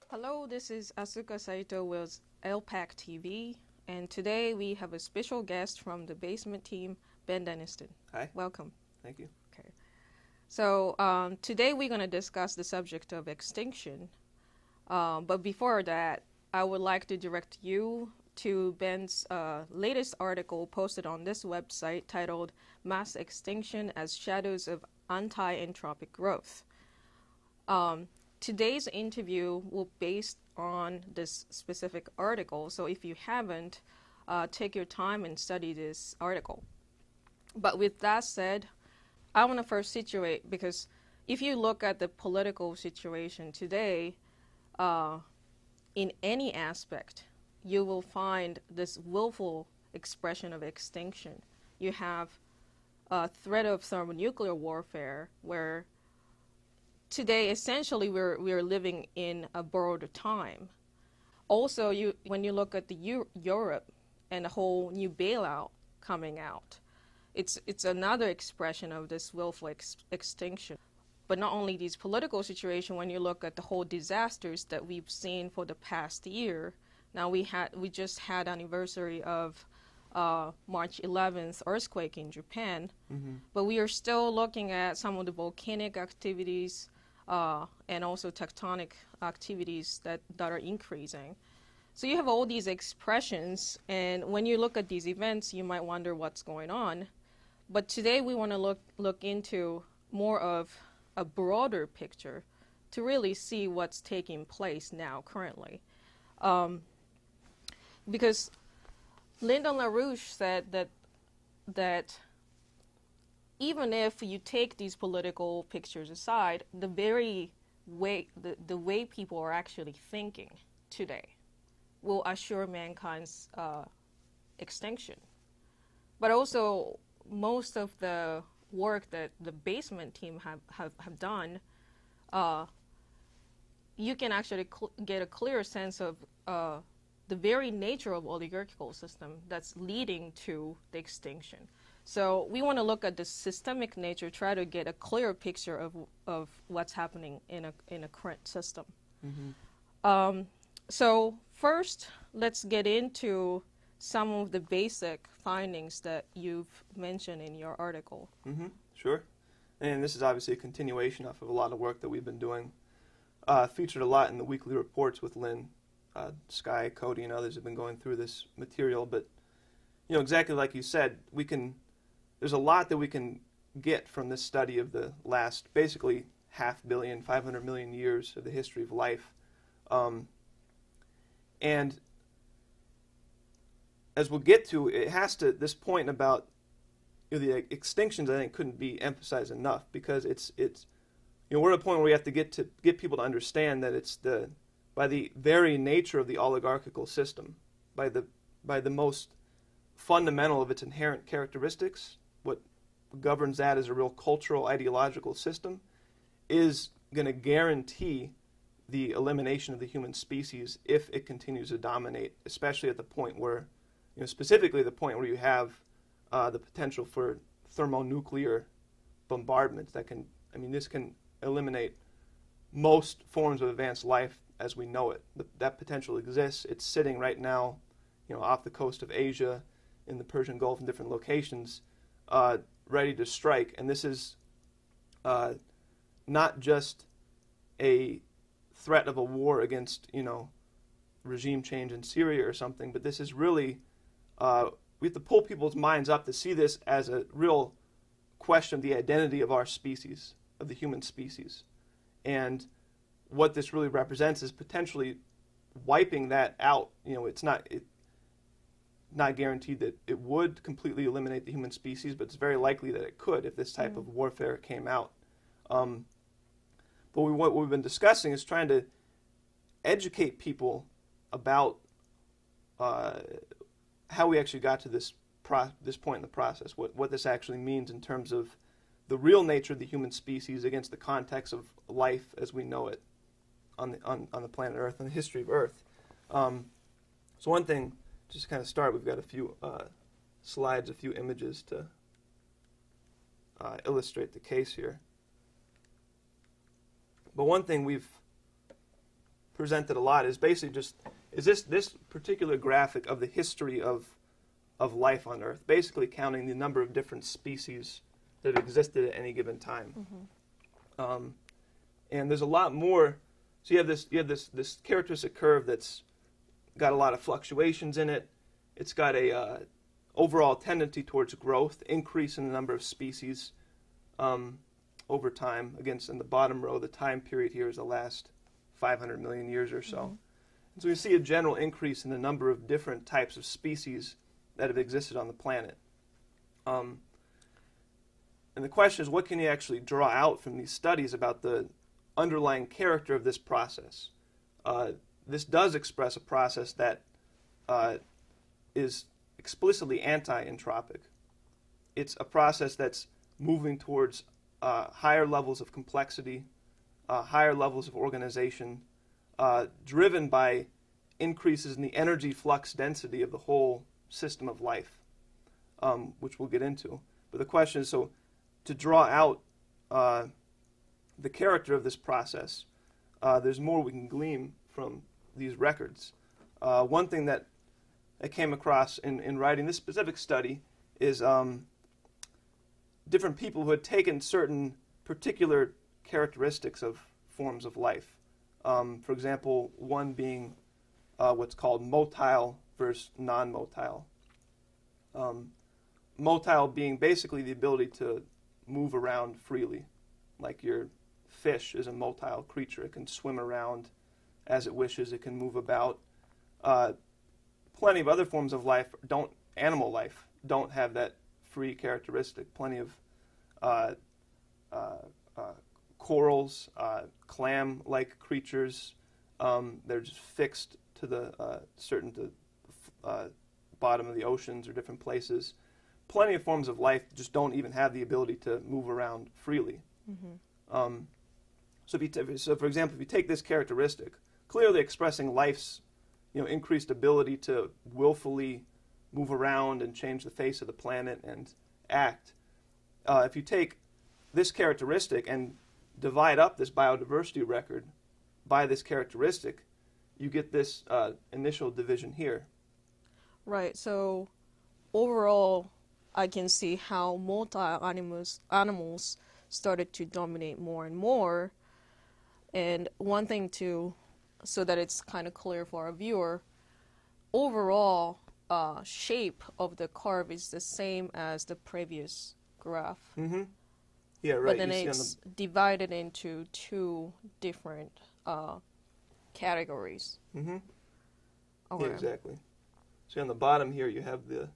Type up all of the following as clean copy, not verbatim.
Hello, this is Asuka Saito with LPAC TV, and today we have a special guest from the basement team, Ben Deniston. Hi. Welcome. Thank you. Okay. So today we're going to discuss the subject of extinction. But before that, I would like to direct you to Ben's latest article posted on this website titled Mass Extinction as Shadows of Anti-Entropic Growth. Today's interview will be based on this specific article, so if you haven't, take your time and study this article. But with that said, I want to first situate, because if you look at the political situation today, in any aspect, you will find this willful expression of extinction. You have a threat of thermonuclear warfare, where today, essentially, we're living in a borrowed time. Also, when you look at the Europe and the whole new bailout coming out, it's another expression of this willful extinction. But not only these political situations, when you look at the whole disasters that we've seen for the past year, now we just had anniversary of March 11th earthquake in Japan, but we are still looking at some of the volcanic activities and also tectonic activities that are increasing. So you have all these expressions, and when you look at these events, you might wonder what's going on. But today we want to look into more of a broader picture to really see what's taking place now currently. Because Lyndon LaRouche said that even if you take these political pictures aside, the very way the way people are actually thinking today will assure mankind's extinction. But also, most of the work that the basement team have done, you can actually get a clear sense of the very nature of oligarchical system that's leading to the extinction. So we want to look at the systemic nature, try to get a clear picture of what's happening in a current system. So first, let's get into some of the basic findings that you've mentioned in your article. Sure. And this is obviously a continuation of a lot of work that we've been doing. Featured a lot in the weekly reports with Lynn. Sky, Cody, and others have been going through this material. But, exactly like you said, there's a lot that we can get from this study of the last, basically, 500 million years of the history of life. And as we'll get to, it has to, this point about the extinctions, I think, couldn't be emphasized enough, because it's we're at a point where we have to get people to understand that it's by the very nature of the oligarchical system, by the most fundamental of its inherent characteristics, what governs that as a real cultural, ideological system, is going to guarantee the elimination of the human species if it continues to dominate, especially at the point where, specifically the point where you have the potential for thermonuclear bombardment this can eliminate most forms of advanced life as we know it. That potential exists. It's sitting right now, off the coast of Asia, in the Persian Gulf, in different locations, ready to strike. And this is not just a threat of a war against, regime change in Syria or something, but this is really, we have to pull people's minds up to see this as a real question of the identity of our species, of the human species. And what this really represents is potentially wiping that out. It's not guaranteed that it would completely eliminate the human species, but it's very likely that it could if this type of warfare came out. But what we've been discussing is trying to educate people about how we actually got to this point in the process, what this actually means in terms of the real nature of the human species against the context of life as we know it on the planet Earth and the history of Earth. So one thing, just to kind of start, we've got a few slides, a few images to illustrate the case here. But one thing we've presented a lot is basically this particular graphic of the history of life on Earth, basically counting the number of different species that have existed at any given time. And there's a lot more. So you have this characteristic curve that's got a lot of fluctuations in it. It's got a overall tendency towards growth, increase in the number of species over time. Again, in the bottom row, the time period here is the last 500 million years or so. And so we see a general increase in the number of different types of species that have existed on the planet. And the question is, what can you actually draw out from these studies about the underlying character of this process? This does express a process that is explicitly anti-entropic. It's a process that's moving towards higher levels of complexity, higher levels of organization, driven by increases in the energy flux density of the whole system of life, which we'll get into. But the question is, so to draw out the character of this process, there's more we can glean from these records. One thing that I came across in writing this specific study is different people who had taken certain particular characteristics of forms of life. For example, one being what's called motile versus non-motile. Motile being basically the ability to move around freely. Like your fish is a motile creature. It can swim around as it wishes. It can move about. Plenty of other forms of life, animal life, don't have that free characteristic. Plenty of corals, clam-like creatures, they're just fixed to the bottom of the oceans or different places. Plenty of forms of life just don't even have the ability to move around freely. So for example, if you take this characteristic, clearly expressing life's increased ability to willfully move around and change the face of the planet and act, if you take this characteristic and divide up this biodiversity record by this characteristic, you get this initial division here. Right. So overall, I can see how animals started to dominate more and more. And one thing so that it's kind of clear for our viewer, overall shape of the curve is the same as the previous graph. Yeah, right. But then it's divided into two different categories. Yeah, exactly. So on the bottom here, you have the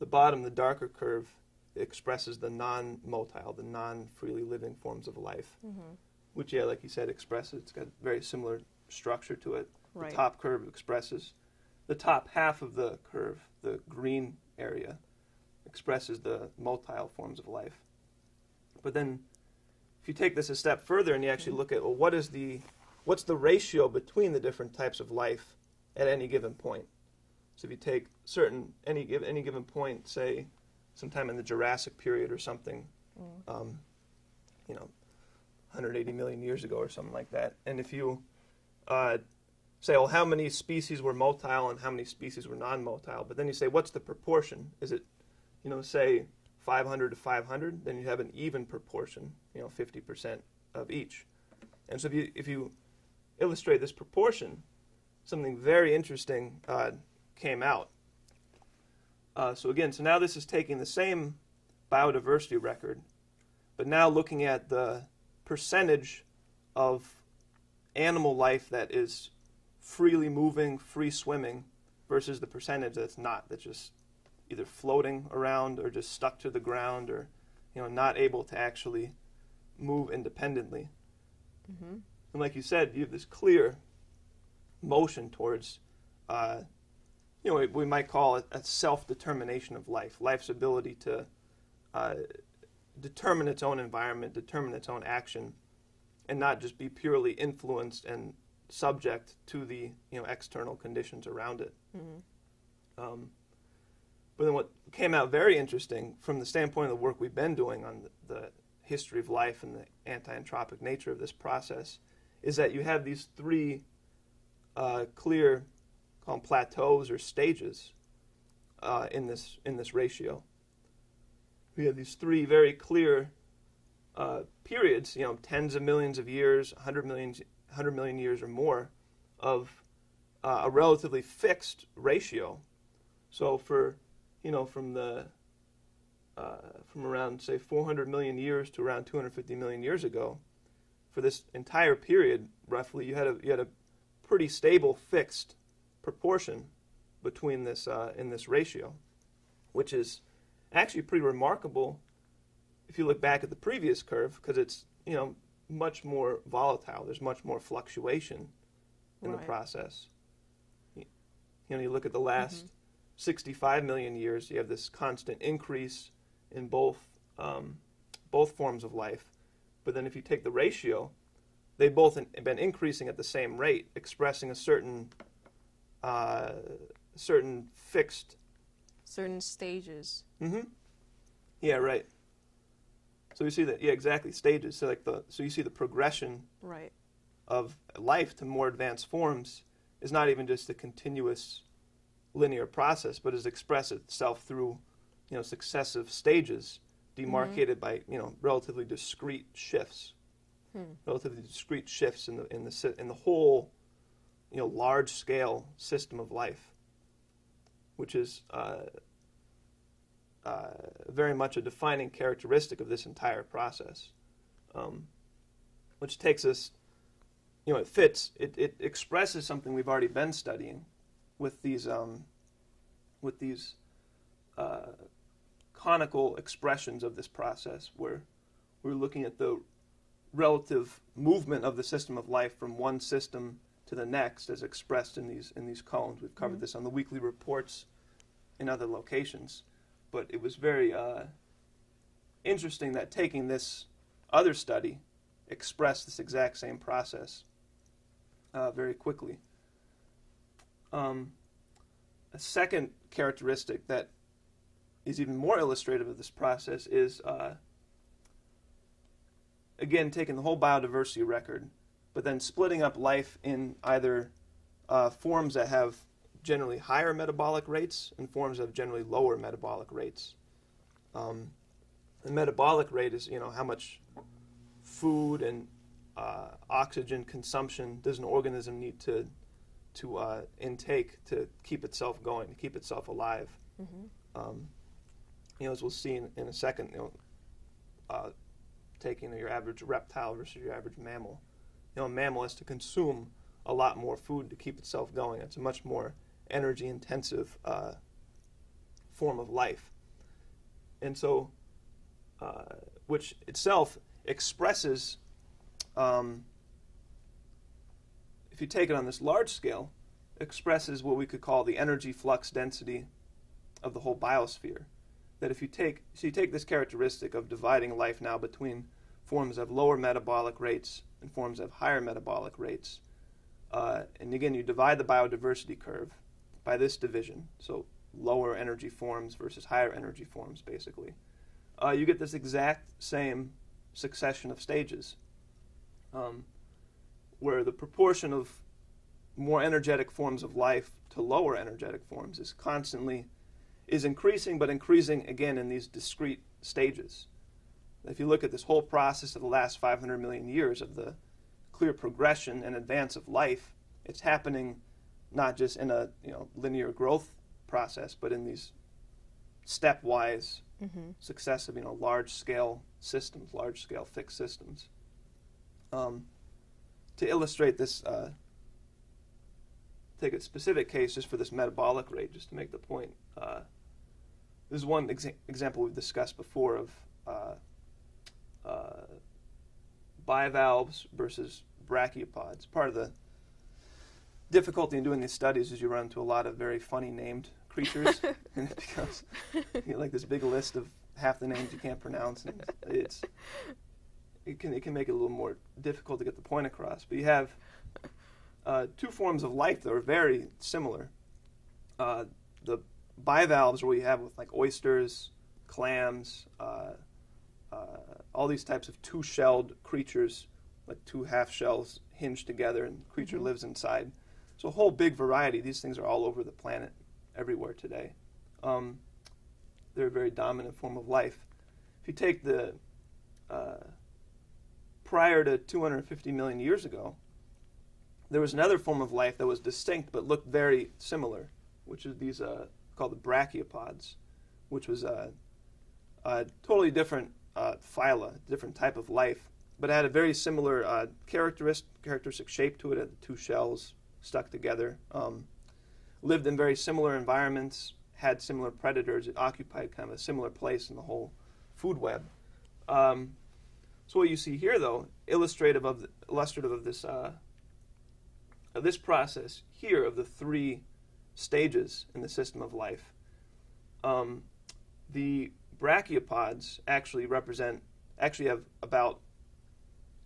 bottom, the darker curve, expresses the non-motile, the non-freely living forms of life, which, yeah, like you said, it's got very similar structure to it. Right. The top curve expresses the top half of the curve, the green area, expresses the motile forms of life. But then if you take this a step further and you actually look at, well, what's the ratio between the different types of life at any given point? So if you take any given point, say sometime in the Jurassic period or something, 180 million years ago or something like that, and if you say, well, how many species were motile and how many species were non-motile, but then you say, what's the proportion? Is it, say 500 to 500? Then you have an even proportion, 50% of each. And so if you illustrate this proportion, something very interesting came out. So now this is taking the same biodiversity record, but now looking at the percentage of animal life that is freely moving, free swimming, versus the percentage that's not, that's just either floating around or just stuck to the ground or not able to actually move independently. And like you said, you have this clear motion towards we might call it a self-determination of life, life's ability to determine its own environment, determine its own action, and not just be purely influenced and subject to the external conditions around it. But then what came out very interesting from the standpoint of the work we've been doing on the history of life and the anti-entropic nature of this process is that you have these three clear, call them plateaus or stages in this ratio. We have these three very clear periods, tens of millions of years, 100 million years or more, of a relatively fixed ratio. So from around, say, 400 million years to around 250 million years ago, for this entire period, roughly, you had a pretty stable, fixed proportion between this in this ratio, which is actually pretty remarkable if you look back at the previous curve, because it's much more volatile. There's much more fluctuation in the process. You look at the last 65 million years, you have this constant increase in both forms of life. But then if you take the ratio, they both have been increasing at the same rate, expressing a certain fixed... Certain stages. Mm-hmm. Yeah, right. So you see that, yeah, exactly, stages. So so you see the progression of life to more advanced forms is not even just a continuous linear process, but is expressed itself through, successive stages demarcated by, relatively discrete shifts. Relatively discrete shifts in the whole, large scale system of life, which is very much a defining characteristic of this entire process, which takes us, it expresses something we've already been studying with these conical expressions of this process, where we're looking at the relative movement of the system of life from one system to the next, as expressed in these columns. We've covered this on the weekly reports in other locations, but it was very interesting that taking this other study expressed this exact same process very quickly. A second characteristic that is even more illustrative of this process is, again, taking the whole biodiversity record, but then splitting up life in either forms that have generally higher metabolic rates and forms that have generally lower metabolic rates. The metabolic rate is, how much food and oxygen consumption does an organism need to intake to keep itself going, to keep itself alive. As we'll see in a second, taking your average reptile versus your average mammal. A mammal has to consume a lot more food to keep itself going. It's a much more energy-intensive form of life. And so, which itself expresses, if you take it on this large scale, expresses what we could call the energy flux density of the whole biosphere. That if you take this characteristic of dividing life now between forms of lower metabolic rates and forms of higher metabolic rates, and again, you divide the biodiversity curve by this division, so lower energy forms versus higher energy forms, basically, you get this exact same succession of stages, where the proportion of more energetic forms of life to lower energetic forms is increasing, but increasing again in these discrete stages. If you look at this whole process of the last 500 million years of the clear progression and advance of life, it's happening not just in a linear growth process, but in these stepwise successive large-scale systems, large-scale fixed systems. To illustrate this, take a specific case just for this metabolic rate, just to make the point. This is one example we've discussed before of bivalves versus brachiopods. Part of the difficulty in doing these studies is you run into a lot of very funny named creatures, and it becomes like this big list of half the names you can't pronounce, and it can make it a little more difficult to get the point across. But you have two forms of life that are very similar. The bivalves, where you have with like oysters, clams, all these types of two-shelled creatures, like two half shells hinged together, and the creature lives inside. So a whole big variety. These things are all over the planet, everywhere today. They're a very dominant form of life. If you take the prior to 250 million years ago, there was another form of life that was distinct but looked very similar, which is these called the brachiopods, which was a totally different phyla, different type of life, but it had a very similar characteristic shape to it. It had two shells stuck together, lived in very similar environments, had similar predators. It occupied kind of a similar place in the whole food web. So what you see here, though, illustrative of this process here of the three stages in the system of life. The brachiopods actually have about,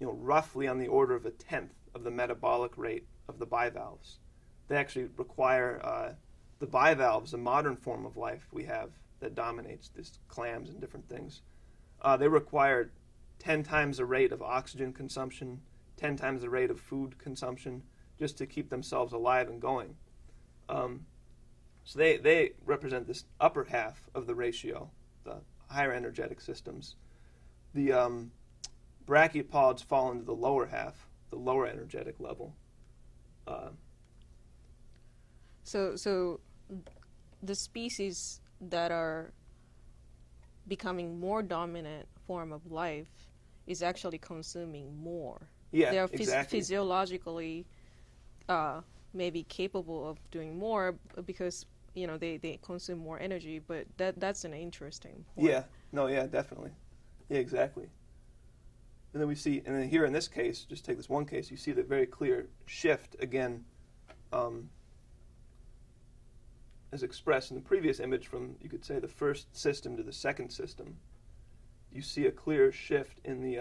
roughly on the order of 1/10 of the metabolic rate of the bivalves. They actually require the bivalves, a modern form of life we have that dominates this clams and different things. They require 10 times the rate of oxygen consumption, 10 times the rate of food consumption, just to keep themselves alive and going. So they represent this upper half of the ratio, the higher energetic systems. The brachiopods fall into the lower half, the lower energetic level. So the species that are becoming more dominant form of life is actually consuming more. Yeah, they are exactly. Physiologically maybe capable of doing more because they consume more energy, but that's an interesting point. Yeah, definitely. Yeah, exactly. And then we see, and then here in this case, just take this one case, you see the very clear shift again, as expressed in the previous image from, you could say, the first system to the second system. You see a clear shift in the,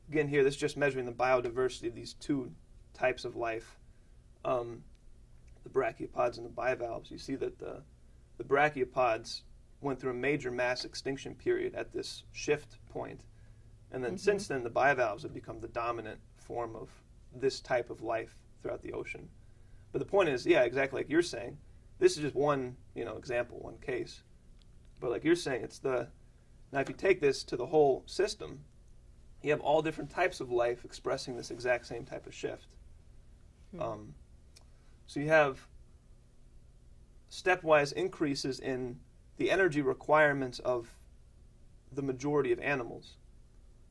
again here, this is just measuring the biodiversity of these two types of life, the brachiopods and the bivalves. You see that the brachiopods went through a major mass extinction period at this shift point. And then since then, the bivalves have become the dominant form of this type of life throughout the ocean. But the point is, yeah, exactly like you're saying, this is just one, example, one case. But like you're saying, now if you take this to the whole system, you have all different types of life expressing this exact same type of shift. So you have stepwise increases in the energy requirements of the majority of animals.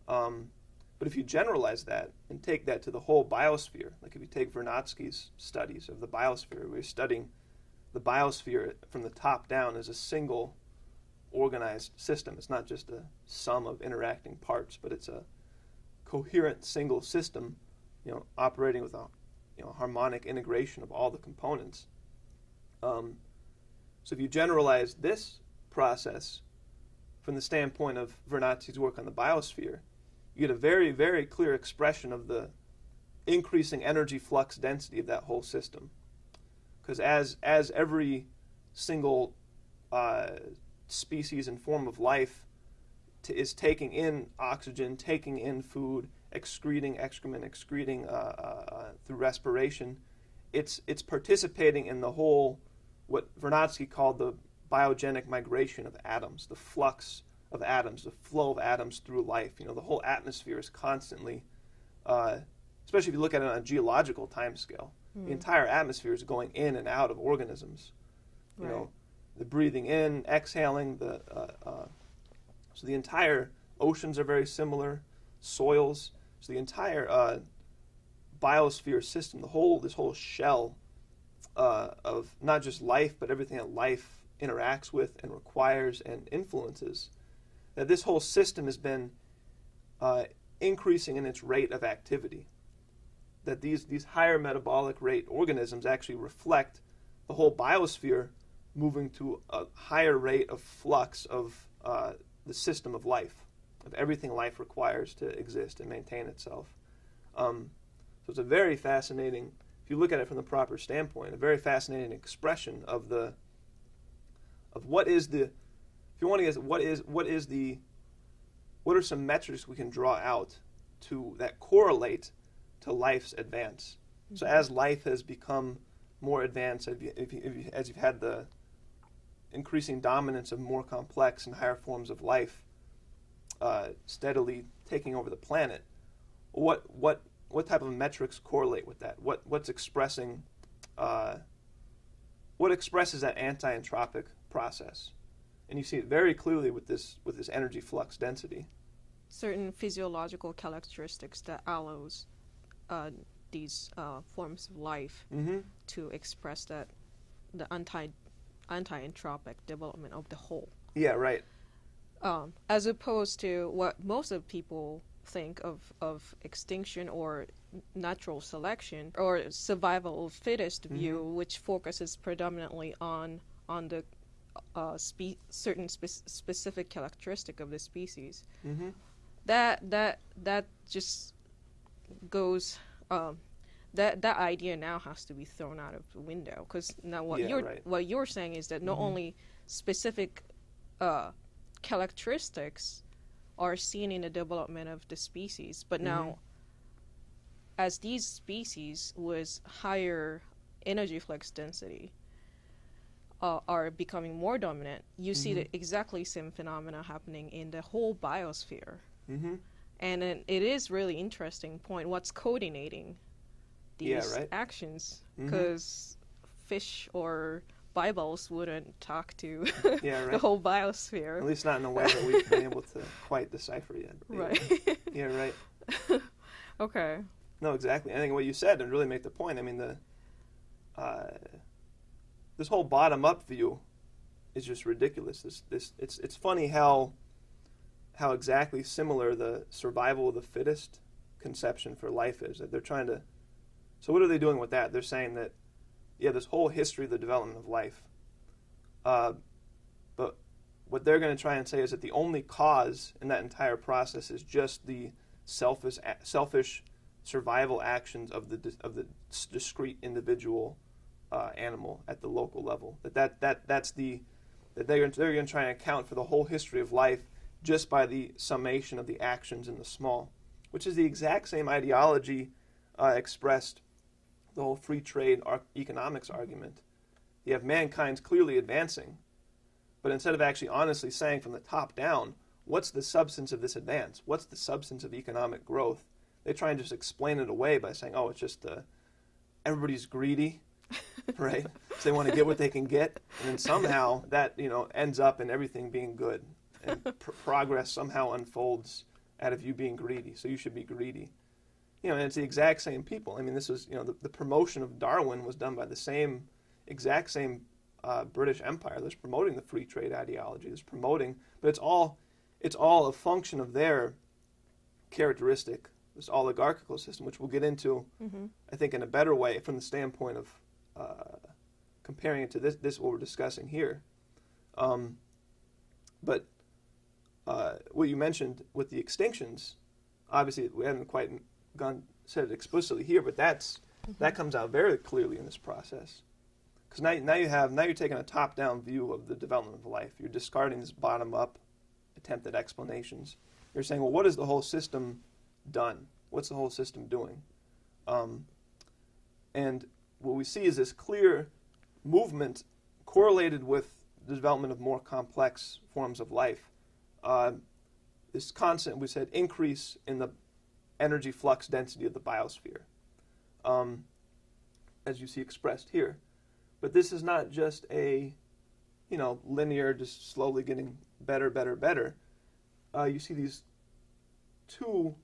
But if you generalize that and take that to the whole biosphere, like if you take Vernadsky's studies of the biosphere, we're studying the biosphere from the top down as a single organized system. It's not just a sum of interacting parts, but it's a coherent single system, operating with a harmonic integration of all the components. So if you generalize this process from the standpoint of Vernadsky's work on the biosphere, you get a very, very clear expression of the increasing energy flux density of that whole system. Because as every single species and form of life is taking in oxygen, taking in food, excreting excrement, excreting through respiration, it's participating in the whole, what Vernadsky called the biogenic migration of atoms, the flux of atoms, the flow of atoms through life. The whole atmosphere is constantly, especially if you look at it on a geological time scale, the entire atmosphere is going in and out of organisms. The breathing in, exhaling, so the entire oceans are very similar, soils. So the entire biosphere system, this whole shell of not just life, but everything that life interacts with and requires and influences, that this whole system has been increasing in its rate of activity. That these higher metabolic rate organisms actually reflect the whole biosphere moving to a higher rate of flux of the system of life, of everything life requires to exist and maintain itself. So it's a very fascinating, if you look at it from the proper standpoint, a very fascinating expression of what is the, if you want to guess, what are some metrics we can draw out that correlate to life's advance. So as life has become more advanced, as you've had the increasing dominance of more complex and higher forms of life steadily taking over the planet, what type of metrics correlate with that? What expresses that anti-entropic process? And you see it very clearly with this energy flux density. Certain physiological characteristics that allows these forms of life to express that the anti-entropic development of the whole. Yeah, right. As opposed to what most of people think of extinction or natural selection or survival of fittest view, which focuses predominantly on the certain specific characteristic of the species. That just goes. That idea now has to be thrown out of the window, because now what you're saying is that not only specific characteristics are seen in the development of the species, but now as these species with higher energy flux density are becoming more dominant, you see the exactly same phenomena happening in the whole biosphere. And it is really interesting point what's coordinating these actions, because fish or Bibles wouldn't talk to the whole biosphere. At least not in a way that we've been able to quite decipher yet. Right. Yeah, right. Okay. No, exactly. I think what you said and really make the point. I mean, this whole bottom-up view is just ridiculous. It's funny how exactly similar the survival of the fittest conception for life is. That they're trying to. So what are they doing with that? They're saying that this whole history of the development of life. But what they're going to try and say is that the only cause in that entire process is just the selfish survival actions of the discrete individual animal at the local level. That they're going to try and account for the whole history of life just by the summation of the actions in the small, which is the exact same ideology expressed the whole free trade economics argument. You have mankind's clearly advancing, but instead of actually honestly saying from the top down, what's the substance of this advance? What's the substance of economic growth? They try and just explain it away by saying, oh, it's just everybody's greedy, right? So they want to get what they can get, and then somehow that ends up in everything being good, and progress somehow unfolds out of you being greedy. So you should be greedy. And it's the exact same people. I mean, this was, the promotion of Darwin was done by the exact same British Empire that's promoting the free trade ideology. That's promoting, but it's all a function of their characteristic, this oligarchical system, which we'll get into, I think, in a better way from the standpoint of comparing it to this what we're discussing here. But what you mentioned with the extinctions, obviously we haven't quite said it explicitly here, but that comes out very clearly in this process. Because now you're taking a top-down view of the development of life. You're discarding this bottom-up attempt at explanations. You're saying, well, what has the whole system done? What's the whole system doing? And what we see is this clear movement correlated with the development of more complex forms of life. This constant, we said, increase in the energy flux density of the biosphere, as you see expressed here. But this is not just a, linear, just slowly getting better, better, better. You see these two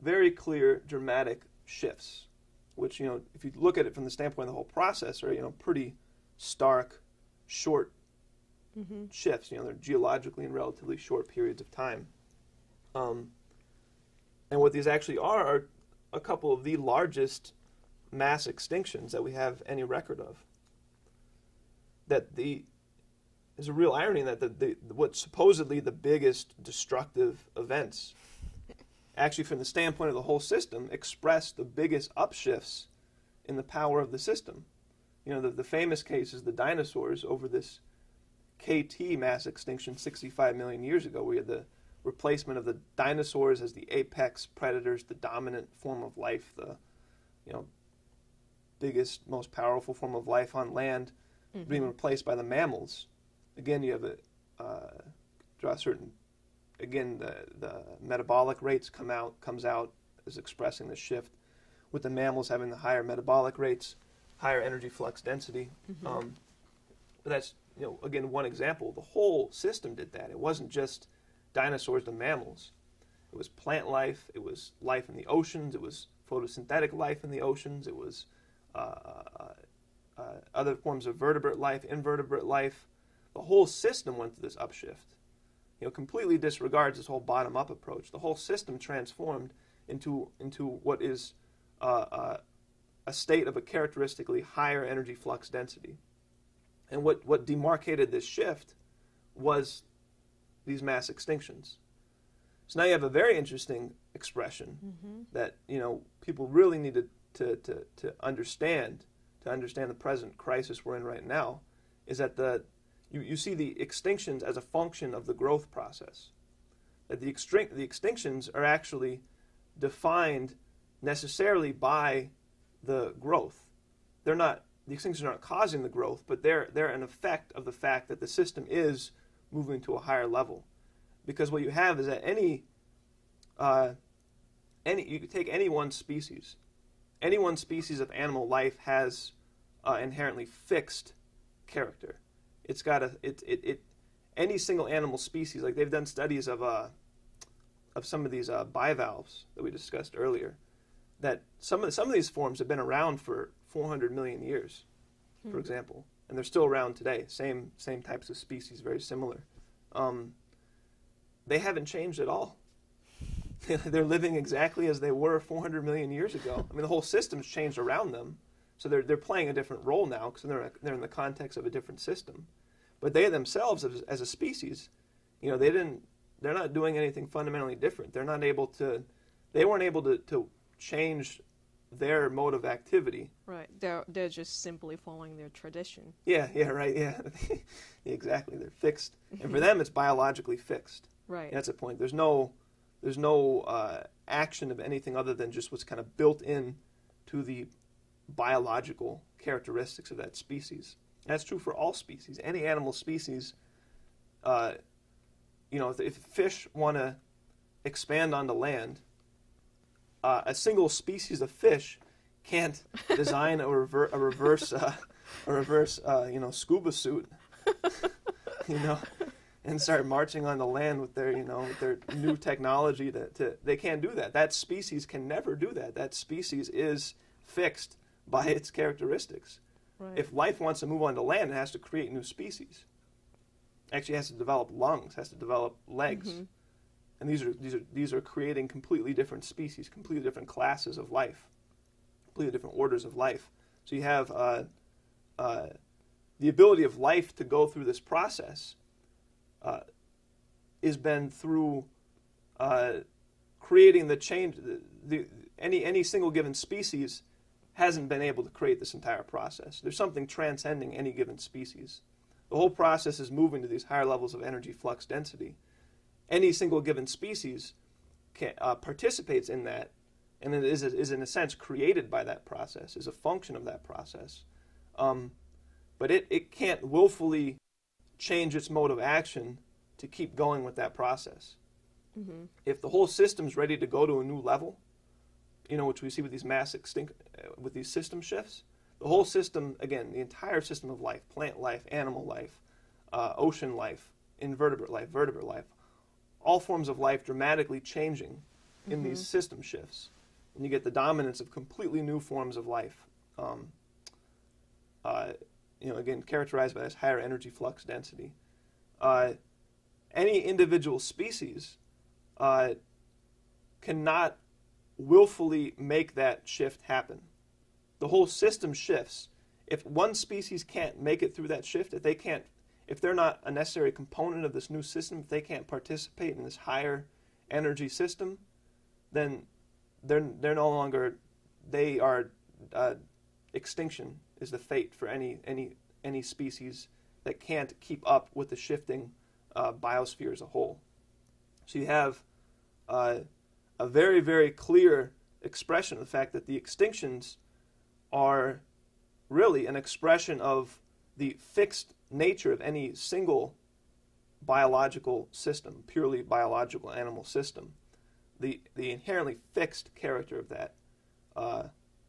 very clear, dramatic shifts, which, if you look at it from the standpoint of the whole process, are, pretty stark, short shifts. They're geologically in relatively short periods of time. And what these actually are a couple of the largest mass extinctions that we have any record of. There's a real irony in that what's supposedly the biggest destructive events, actually from the standpoint of the whole system, express the biggest upshifts in the power of the system. The famous case is the dinosaurs over this KT mass extinction 65 million years ago. We had the replacement of the dinosaurs as the apex predators, the dominant form of life, biggest, most powerful form of life on land being replaced by the mammals. Again, you have draw a certain, again, the metabolic rates comes out as expressing the shift, with the mammals having the higher metabolic rates, higher energy flux density. But that's, again, one example. The whole system did that. It wasn't just dinosaurs and mammals. It was plant life. It was life in the oceans. It was photosynthetic life in the oceans. It was other forms of vertebrate life, invertebrate life. The whole system went through this upshift. Completely disregards this whole bottom-up approach. The whole system transformed into what is a state of a characteristically higher energy flux density. And what demarcated this shift was these mass extinctions. So now you have a very interesting expression that people really need to understand the present crisis we're in right now, is that you see the extinctions as a function of the growth process. That the extinctions are actually defined necessarily by the growth. The extinctions aren't causing the growth, but they're an effect of the fact that the system is moving to a higher level. Because what you have is that you could take any one species of animal life has inherently fixed character. It's got any single animal species, like they've done studies of some of these bivalves that we discussed earlier, that some of these forms have been around for 400 million years, for example, and they're still around today. Same types of species, very similar. They haven't changed at all. They're living exactly as they were 400 million years ago. I mean, the whole system's changed around them, so they're playing a different role now because they're in the context of a different system. But they themselves, as a species, they're not doing anything fundamentally different. They weren't able to change their mode of activity. Right. They're just simply following their tradition. Yeah, right, yeah. Exactly. They're fixed. And for them, it's biologically fixed. Right. That's the point. There's no action of anything other than just what's kind of built in to the biological characteristics of that species. And that's true for all species. Any animal species, if fish want to expand onto land, a single species of fish can't design a reverse scuba suit, and start marching on the land with their new technology. They can't do that. That species can never do that. That species is fixed by its characteristics. Right. If life wants to move onto land, it has to create new species. Actually, it has to develop lungs, has to develop legs, and these are creating completely different species, completely different classes of life, completely different orders of life. So you have the ability of life to go through this process has been through creating the change. Any single given species hasn't been able to create this entire process. There's something transcending any given species. The whole process is moving to these higher levels of energy flux density. Any single given species participates in that, and it is in a sense created by that process, is a function of that process. But it can't willfully change its mode of action to keep going with that process. If the whole system's ready to go to a new level, which we see with these with these system shifts, the whole system, again, the entire system of life, plant life, animal life, ocean life, invertebrate life, vertebrate life, all forms of life dramatically changing in these system shifts. And you get the dominance of completely new forms of life, again, characterized by this higher energy flux density. Any individual species cannot willfully make that shift happen. The whole system shifts. If one species can't make it through that shift, if they're not a necessary component of this new system, if they can't participate in this higher energy system, then they're no longer, they are, extinction is the fate for any species that can't keep up with the shifting biosphere as a whole. So you have a very, very clear expression of the fact that the extinctions are really an expression of the fixed nature of any single biological system, purely biological animal system, the inherently fixed character of that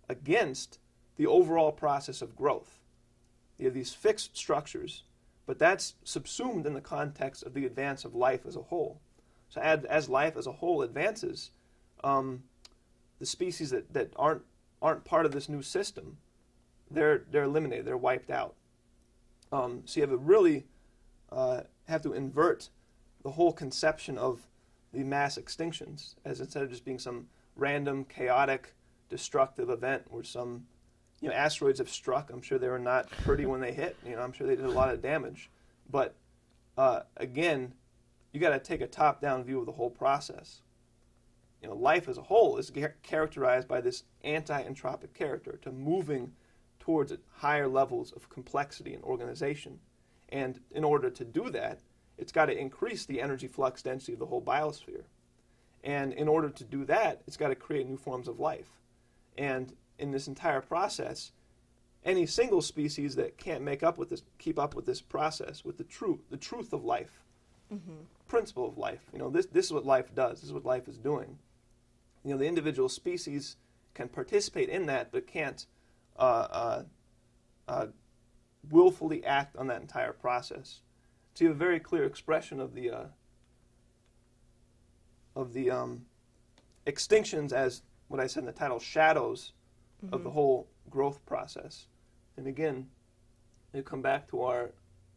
against the overall process of growth. You have these fixed structures, but that's subsumed in the context of the advance of life as a whole. So as life as a whole advances, the species that aren't part of this new system, they're eliminated, they're wiped out. So you have to really have to invert the whole conception of the mass extinctions, as instead of just being some random, chaotic, destructive event where some asteroids have struck. I'm sure they were not pretty when they hit. I'm sure they did a lot of damage. But again, you got to take a top-down view of the whole process. Life as a whole is characterized by this anti-entropic character, to moving towards higher levels of complexity and organization. And in order to do that, it's got to increase the energy flux density of the whole biosphere. And in order to do that, it's got to create new forms of life. And in this entire process, any single species that can't keep up with this process, with the truth of life, principle of life. This is what life does. This is what life is doing. The individual species can participate in that, but can't willfully act on that entire process. So you have a very clear expression of the extinctions as what I said in the title, shadows of the whole growth process. And again, you come back to what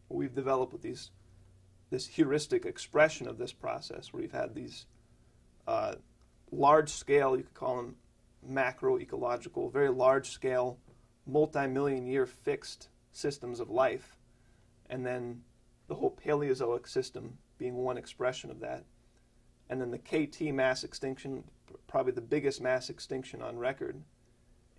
we've developed with this heuristic expression of this process, where we've had these large-scale, you could call them macroecological, very large-scale, multi-million-year fixed systems of life, and then the whole Paleozoic system being one expression of that. And then the KT mass extinction, probably the biggest mass extinction on record,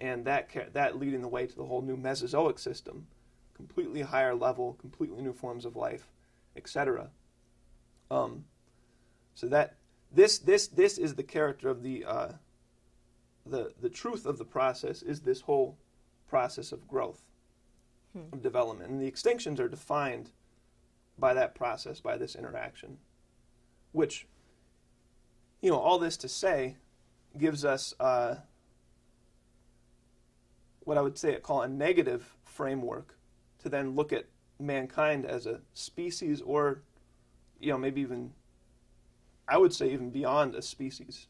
and that leading the way to the whole new Mesozoic system, completely higher level, completely new forms of life, etc. So that this is the character of the truth of the process is this whole process of growth, of development, and the extinctions are defined by that process, by this interaction, which, all this to say, gives us what I would call a negative framework to then look at mankind as a species, or maybe even, I would say, even beyond a species.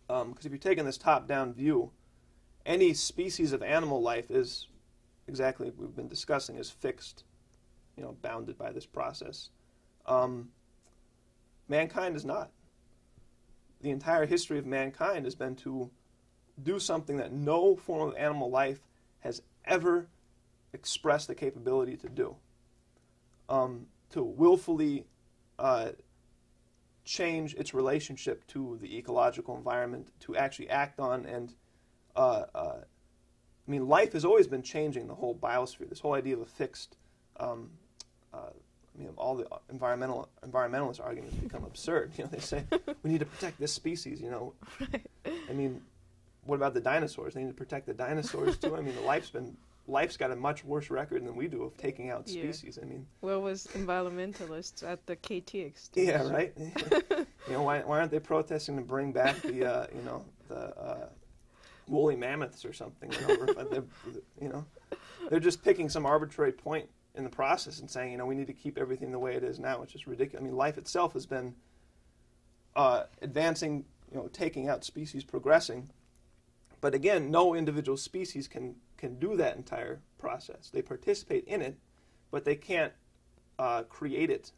Because if you're taking this top-down view, any species of animal life is exactly what we've been discussing, is fixed, bounded by this process. Mankind is not. The entire history of mankind has been to do something that no form of animal life has ever expressed the capability to do. To willfully change its relationship to the ecological environment, to actually act on and life has always been changing the whole biosphere. This whole idea of a fixed, all the environmentalist arguments become absurd. They say we need to protect this species. Right. What about the dinosaurs? They need to protect the dinosaurs too. Life's got a much worse record than we do of taking out species. Where was environmentalists at the KT extinction? Yeah, right. Why aren't they protesting to bring back the woolly mammoths or something? They're just picking some arbitrary point in the process and saying, we need to keep everything the way it is now, which is ridiculous. Life itself has been advancing, taking out species, progressing. But again, no individual species can do that entire process. They participate in it, but they can't create it.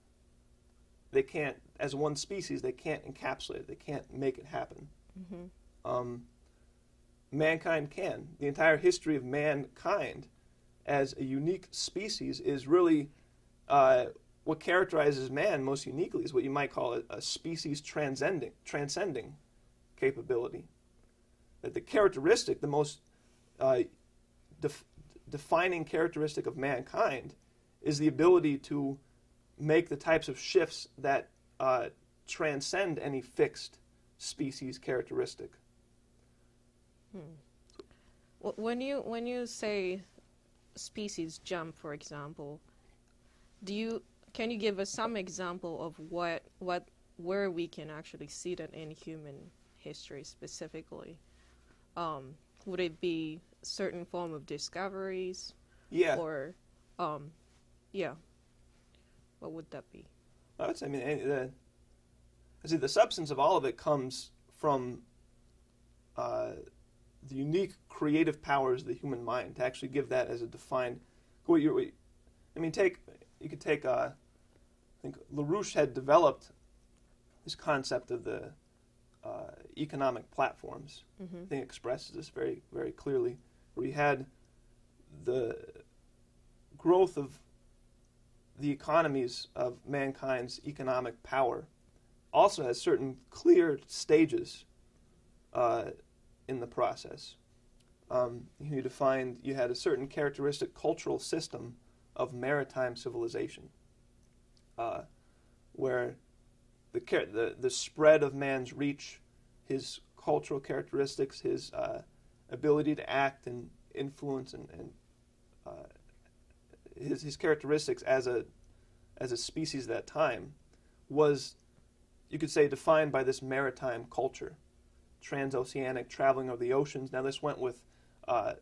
They can't, as one species, they can't encapsulate it. They can't make it happen. Mankind can. The entire history of mankind as a unique species is really what characterizes man most uniquely is what you might call a species transcending capability. That the characteristic, the most defining characteristic of mankind is the ability to make the types of shifts that transcend any fixed species characteristic. When you say species jump, for example, can you give us some example of where we can actually see that in human history specifically? Would it be certain form of discoveries? Yeah. Or, yeah. What would that be? I would say, the substance of all of it comes from the unique creative powers of the human mind, to actually give that as a defined. I think LaRouche had developed this concept of the economic platforms. Mm-hmm. I think expresses this very, very clearly, where you had the growth of the economies of mankind's economic power also has certain clear stages in the process. You had a certain characteristic cultural system of maritime civilization, where the spread of man's reach, his cultural characteristics, his ability to act and influence, and his characteristics as a species at that time was, you could say, defined by this maritime culture, transoceanic, traveling over the oceans. Now this went with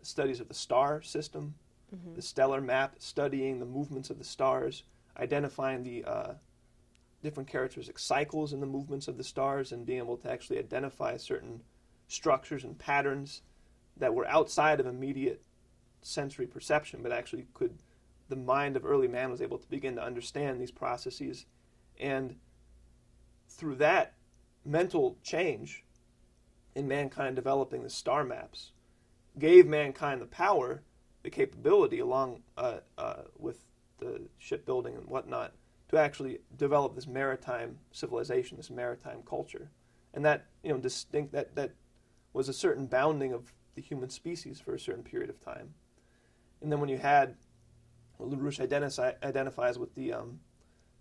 studies of the star system, mm-hmm. the stellar map, studying the movements of the stars, identifying the different characteristic cycles in the movements of the stars, and being able to actually identify certain structures and patterns that were outside of immediate sensory perception, but actually the mind of early man was able to begin to understand these processes. And through that mental change in mankind developing the star maps, gave mankind the power, the capability, along with the shipbuilding and whatnot, to actually develop this maritime civilization, this maritime culture. And that, that was a certain bounding of the human species for a certain period of time. And then when you had what LaRouche identifies with the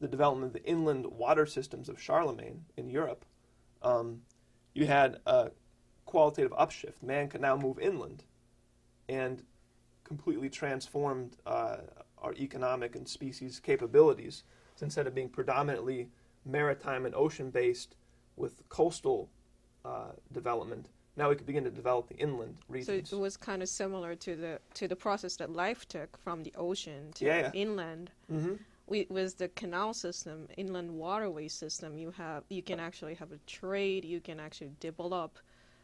development of the inland water systems of Charlemagne in Europe, you had a qualitative upshift. Man could now move inland, and completely transformed our economic and species capabilities. So instead of being predominantly maritime and ocean-based with coastal development, now we could begin to develop the inland regions. So it was kind of similar to the process that life took from the ocean to inland. Mm-hmm. With the canal system, inland waterway system, you can actually have a trade. You can actually develop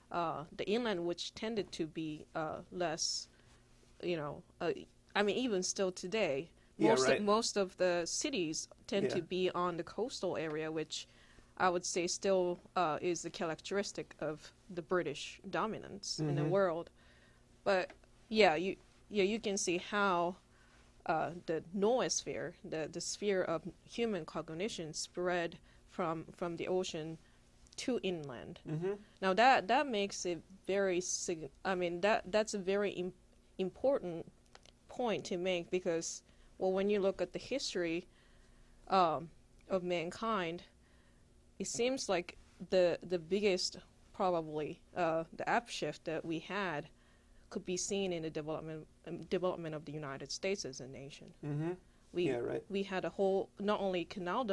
the inland, which tended to be less, even still today, most of the cities tend to be on the coastal area, which I would say still is the characteristic of the British dominance in the world. But you can see how the noosphere, the sphere of human cognition, spread from the ocean to inland. Mm-hmm. Now that makes it very that's a very important point to make, because when you look at the history of mankind, it seems like the biggest, probably the upshift that we had could be seen in the development of the United States as a nation. Mm-hmm. We had a whole, not only canal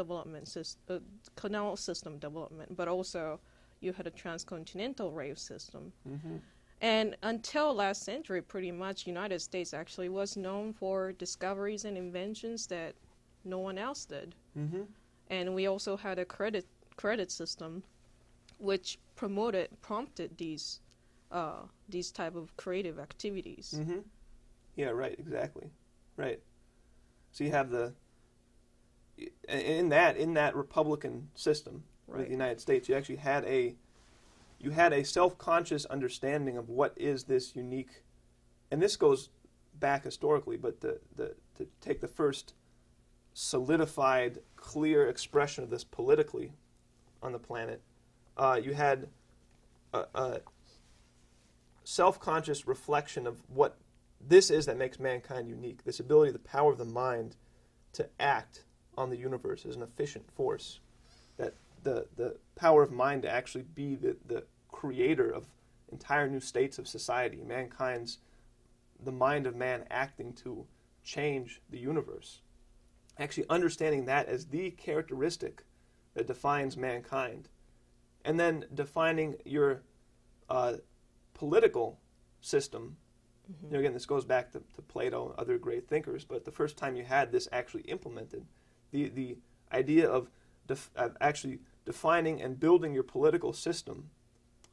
system development, but also you had a transcontinental rail system. Mm-hmm. And until last century, pretty much, United States actually was known for discoveries and inventions that no one else did. Mm-hmm. And we also had a credit system, which prompted these type of creative activities. Mm-hmm. Yeah, right, exactly. Right. So you have in that Republican system with the United States, you actually had a self-conscious understanding of what is this unique, and this goes back historically, but to take the first solidified, clear expression of this politically on the planet, you had a self-conscious reflection of what this is that makes mankind unique, this ability, the power of the mind to act on the universe as an efficient force, that the power of mind to actually be the creator of entire new states of society, mankind's the mind of man acting to change the universe. Actually understanding that as the characteristic that defines mankind. And then defining your political system. You know, again, this goes back to Plato and other great thinkers, but the first time you had this actually implemented, the idea of actually defining and building your political system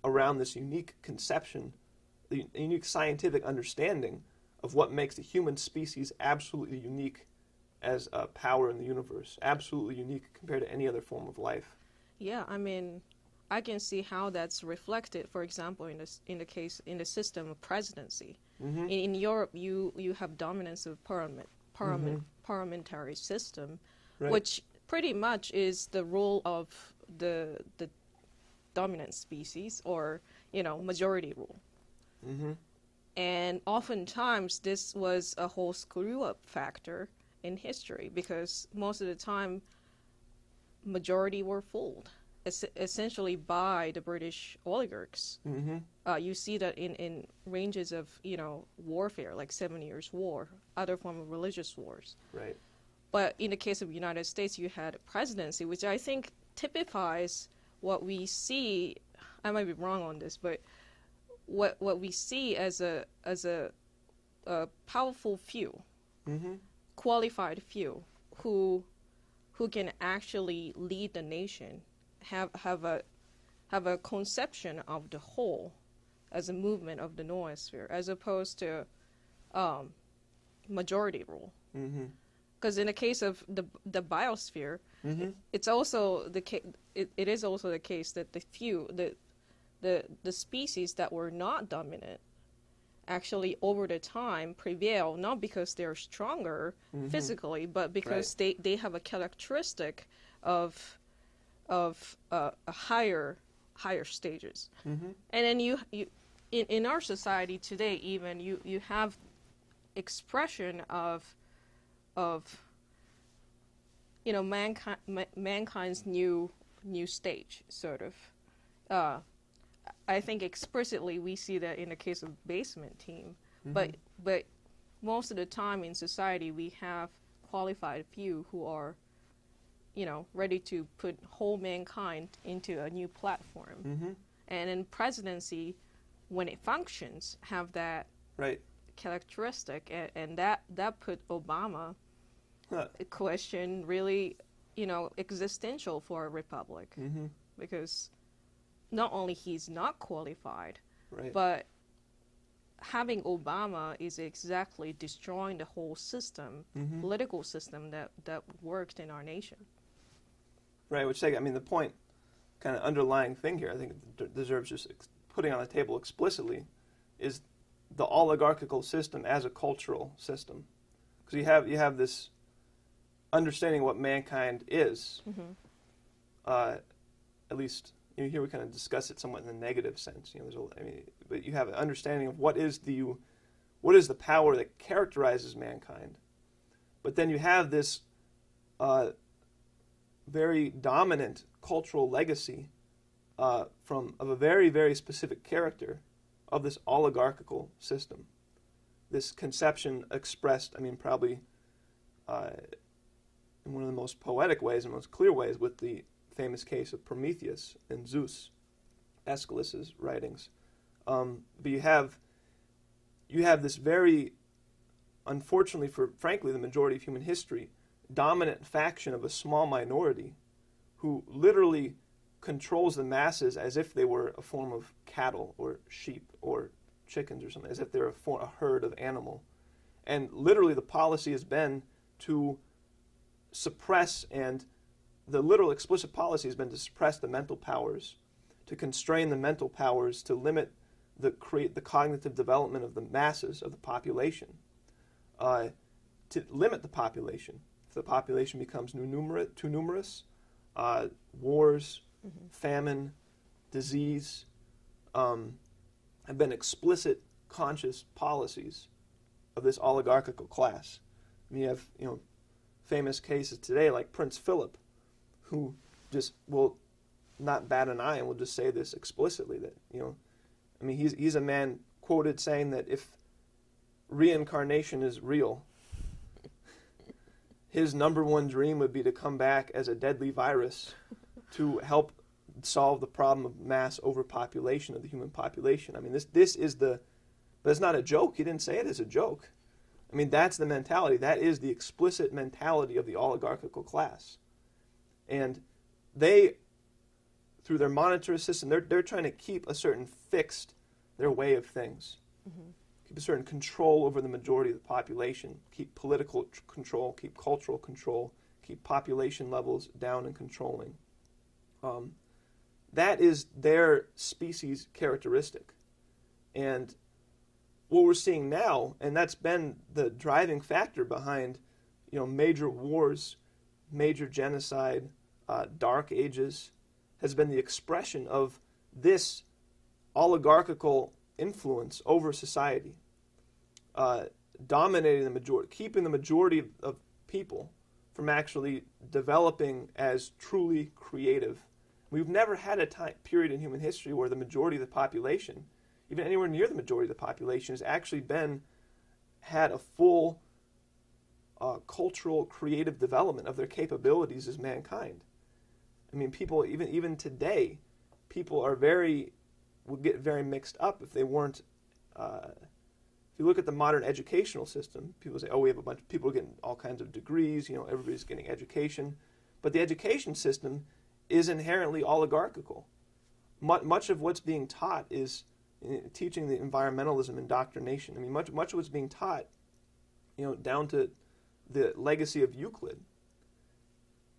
around this unique conception, the unique scientific understanding of what makes the human species absolutely unique as a power in the universe, absolutely unique compared to any other form of life. Yeah, I mean, I can see how that's reflected, for example, in the system of presidency. In Europe, you have dominance of parliamentary system, Right. which pretty much is the rule of the dominant species, or majority rule. And oftentimes this was a whole screw-up factor in history, because most of the time majority were fooled, essentially by the British oligarchs. You see that in ranges of warfare, like 7 Years' War, other form of religious wars. Right. But in the case of the United States, you had a presidency, which I think typifies what we see. I might be wrong on this, but what we see as a powerful few, qualified few who can actually lead the nation, have a conception of the whole as a movement of the noosphere, as opposed to majority rule. Because in the case of the biosphere, it's also it is also the case that the species that were not dominant actually over the time prevail, not because they're stronger physically, but because they have a characteristic of a higher stages. And then you in our society today, even you have expression of mankind's new stage, sort of. I think explicitly we see that in the case of basement team, but most of the time in society we have qualified few who are ready to put whole mankind into a new platform. And in presidency, when it functions, have that characteristic, and that put Obama question really existential for a republic, because not only he's not qualified, but having Obama is exactly destroying the whole system, political system that worked in our nation. Right, which I mean, the point, kind of underlying thing here, I think deserves just putting on the table explicitly, is the oligarchical system as a cultural system. Because you have this understanding of what mankind is, at least here we kind of discuss it somewhat in the negative sense. But you have an understanding of what is the power that characterizes mankind. But then you have this very dominant cultural legacy of a very, very specific character of this oligarchical system. This conception expressed, probably in one of the most poetic ways and most clear ways with the famous case of Prometheus and Zeus, Aeschylus's writings. But you have this very, unfortunately for, frankly, the majority of human history, dominant faction of a small minority who literally controls the masses as if they were a form of cattle or sheep or chickens or something, as if they're a herd of animal. And literally the policy has been to suppress, and the literal explicit policy has been to suppress the mental powers, to constrain the mental powers, to limit the cognitive development of the masses of the population, to limit the population. If the population becomes too numerous, wars, famine, disease, have been explicit, conscious policies of this oligarchical class. You have, famous cases today like Prince Philip, who just will not bat an eye and will just say this explicitly, that, he's a man quoted saying that if reincarnation is real, his number one dream would be to come back as a deadly virus to help solve the problem of mass overpopulation of the human population. I mean, this is but it's not a joke. He didn't say it as a joke. I mean, that's the mentality. That is the explicit mentality of the oligarchical class. And they, through their monetarist system, they're trying to keep a certain fixed, their way of things. Mm-hmm. Keep a certain control over the majority of the population, keep political control, keep cultural control, keep population levels down and controlling. That is their species characteristic. And what we're seeing now, and that's been the driving factor behind, major wars, major genocide, dark ages, has been the expression of this oligarchical influence over society, dominating the majority, keeping the majority of people from actually developing as truly creative. We've never had a period in human history where the majority of the population, even anywhere near the majority of the population, has actually had a full cultural, creative development of their capabilities as mankind. I mean, people, even today, people would get very mixed up if they weren't, if you look at the modern educational system, people say, we have a bunch of people getting all kinds of degrees, everybody's getting education. But the education system is inherently oligarchical. Much of what's being taught is teaching the environmentalism indoctrination. I mean, much of what's being taught, down to the legacy of Euclid,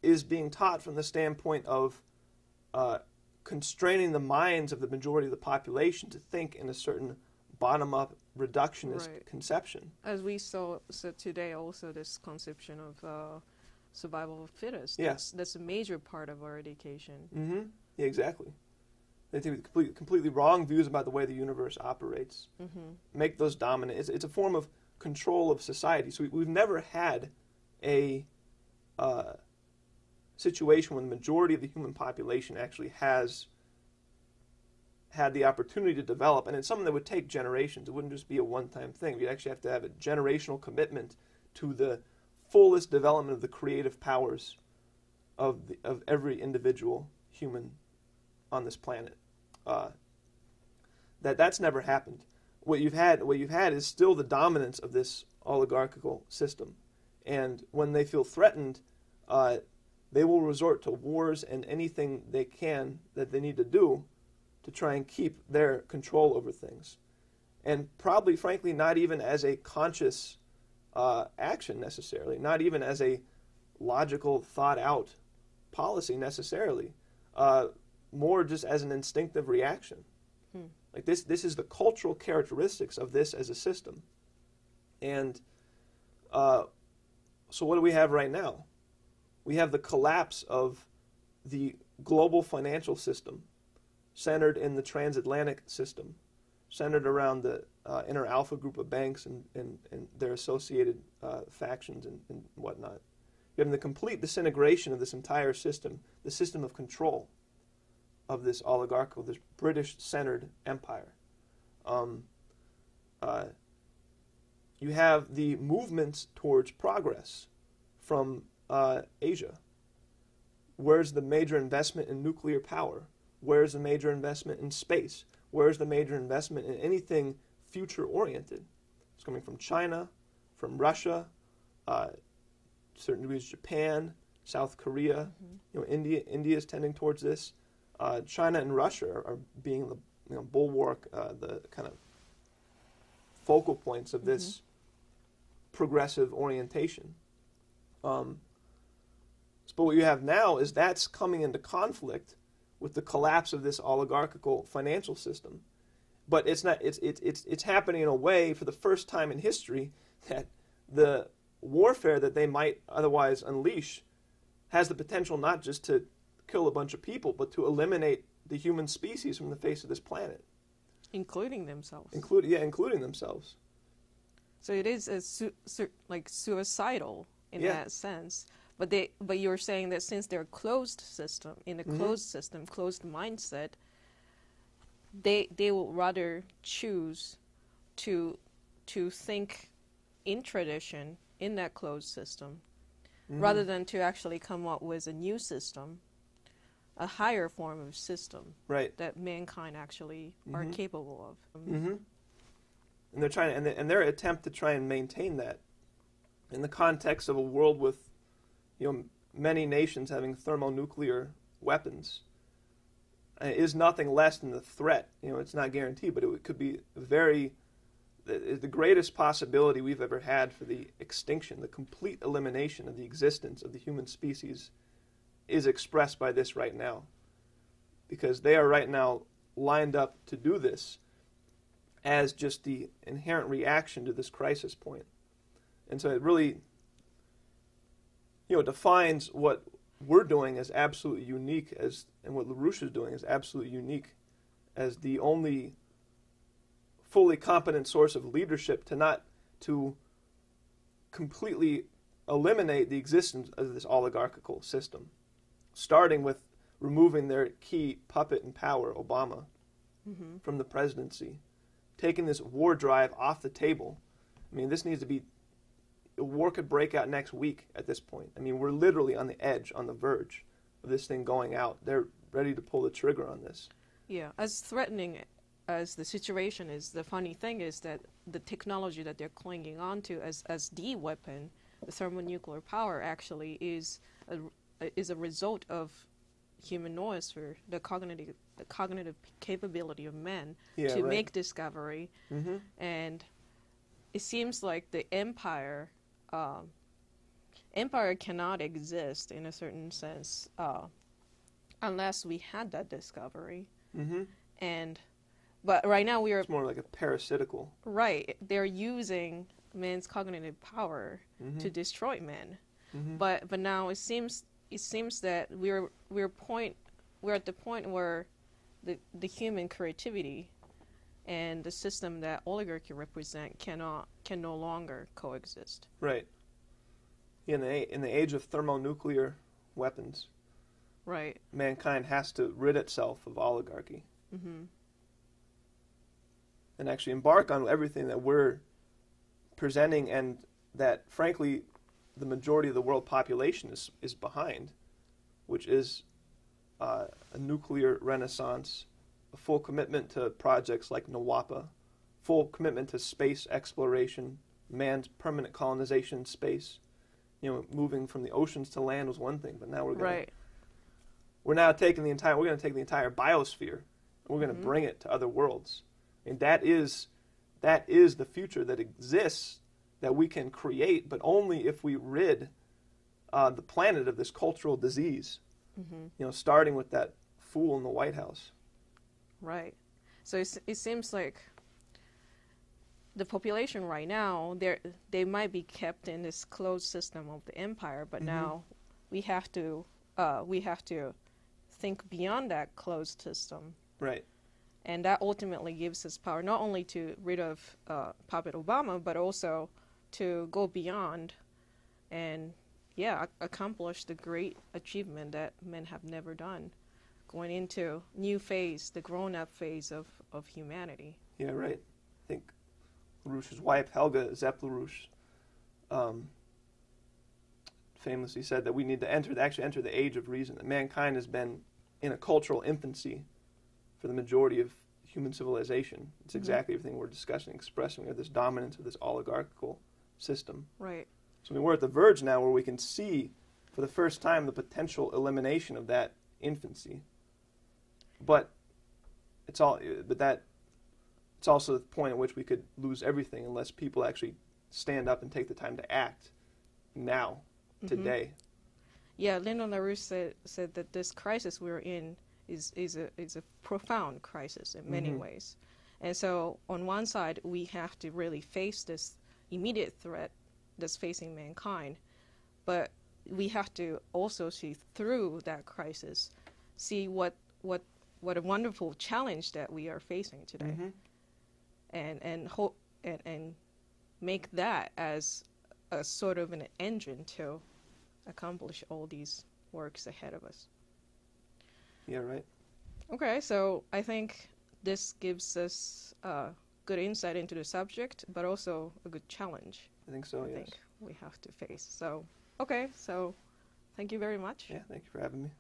is being taught from the standpoint of constraining the minds of the majority of the population to think in a certain bottom-up reductionist conception. As we saw today, also this conception of survival of the fittest. Yeah. That's a major part of our education. Mm-hmm. Yeah, exactly. They take completely wrong views about the way the universe operates. Mm-hmm. Make those dominant. It's a form of control of society. So we've never had a situation when the majority of the human population actually has had the opportunity to develop, and it's something that would take generations. It wouldn't just be a one-time thing. You'd actually have to have a generational commitment to the fullest development of the creative powers of every individual human on this planet. That's never happened. What you've had is still the dominance of this oligarchical system, and when they feel threatened, they will resort to wars and anything they can that they need to do to try and keep their control over things, and probably, frankly, not even as a conscious action necessarily, not even as a logical, thought-out policy necessarily, more just as an instinctive reaction. Like this is the cultural characteristics of this as a system. And so what do we have right now? We have the collapse of the global financial system centered in the transatlantic system, centered around the inner alpha group of banks and their associated factions and whatnot. You have the complete disintegration of this entire system, the system of control of this oligarchical, this British-centered empire. You have the movements towards progress from Asia. Where's the major investment in nuclear power? Where's the major investment in space? Where's the major investment in anything future-oriented? It's coming from China, from Russia, certain degrees Japan, South Korea. India is tending towards this. China and Russia are being the bulwark, the kind of focal points of this progressive orientation. But what you have now is that's coming into conflict with the collapse of this oligarchical financial system. But it's not. It's happening in a way for the first time in history that the warfare that they might otherwise unleash has the potential not just to kill a bunch of people, but to eliminate the human species from the face of this planet, including themselves. Including themselves. So it is like suicidal in that sense. But you're saying that since they're a closed system, in a closed system, closed mindset, they will rather choose to to think in tradition, in that closed system, rather than to actually come up with a new system, a higher form of system that mankind actually are capable of. And they're trying, and their attempt to try and maintain that in the context of a world with, many nations having thermonuclear weapons is nothing less than the threat. It's not guaranteed, but it could be the greatest possibility we've ever had for the extinction, the complete elimination of the existence of the human species is expressed by this right now. Because they are right now lined up to do this as just the inherent reaction to this crisis point. And so it really, defines what we're doing as absolutely unique and what LaRouche is doing is absolutely unique as the only fully competent source of leadership to completely eliminate the existence of this oligarchical system, starting with removing their key puppet in power, Obama, from the presidency, taking this war drive off the table. I mean, this needs to be, a war could break out next week at this point. I mean, we're literally on the edge, on the verge of this thing going out. They're ready to pull the trigger on this. Yeah, as threatening as the situation is, the funny thing is that the technology that they're clinging onto as the weapon, the thermonuclear power, actually is a result of human noosphere, the cognitive capability of men to make discovery. And it seems like the empire cannot exist in a certain sense unless we had that discovery. But right now it's more like a parasitical. Right, they're using man's cognitive power to destroy men. But now it seems that we're at the point where the human creativity and the system that oligarchy represent can no longer coexist. Right. In the age of thermonuclear weapons, mankind has to rid itself of oligarchy and actually embark on everything that we're presenting and that, frankly, the majority of the world population is behind, which is a nuclear renaissance, a full commitment to projects like NWAPA, full commitment to space exploration, man's permanent colonization in space. Moving from the oceans to land was one thing, but now we're going we're going to take the entire biosphere and we're going to bring it to other worlds. And that is the future that exists, that we can create, but only if we rid the planet of this cultural disease. Starting with that fool in the White House. Right. So it seems like the population right now, they might be kept in this closed system of the empire, but now we have to think beyond that closed system. Right. And that ultimately gives us power not only to rid of Puppet Obama, but also to go beyond and accomplish the great achievement that men have never done, going into new phase, the grown-up phase of humanity. Yeah, right. I think LaRouche's wife, Helga Zepp-LaRouche, famously said that we need to enter the age of reason, that mankind has been in a cultural infancy for the majority of human civilization. It's exactly everything we're discussing, expressing. We have this dominance of this oligarchical system. Right. So we're at the verge now where we can see for the first time the potential elimination of that infancy. But it's also the point at which we could lose everything unless people actually stand up and take the time to act now, today. Yeah, Lyndon LaRouche said that this crisis we're in is a profound crisis in many ways. And so on one side, we have to really face this immediate threat that's facing mankind, but we have to also see through that crisis, see what a wonderful challenge that we are facing today, and hope and make that as a sort of an engine to accomplish all these works ahead of us. Yeah, right. Okay, so I think this gives us good insight into the subject, but also a good challenge. I think so, I yes. think we have to face. So, okay, so thank you very much. Yeah, thank you for having me.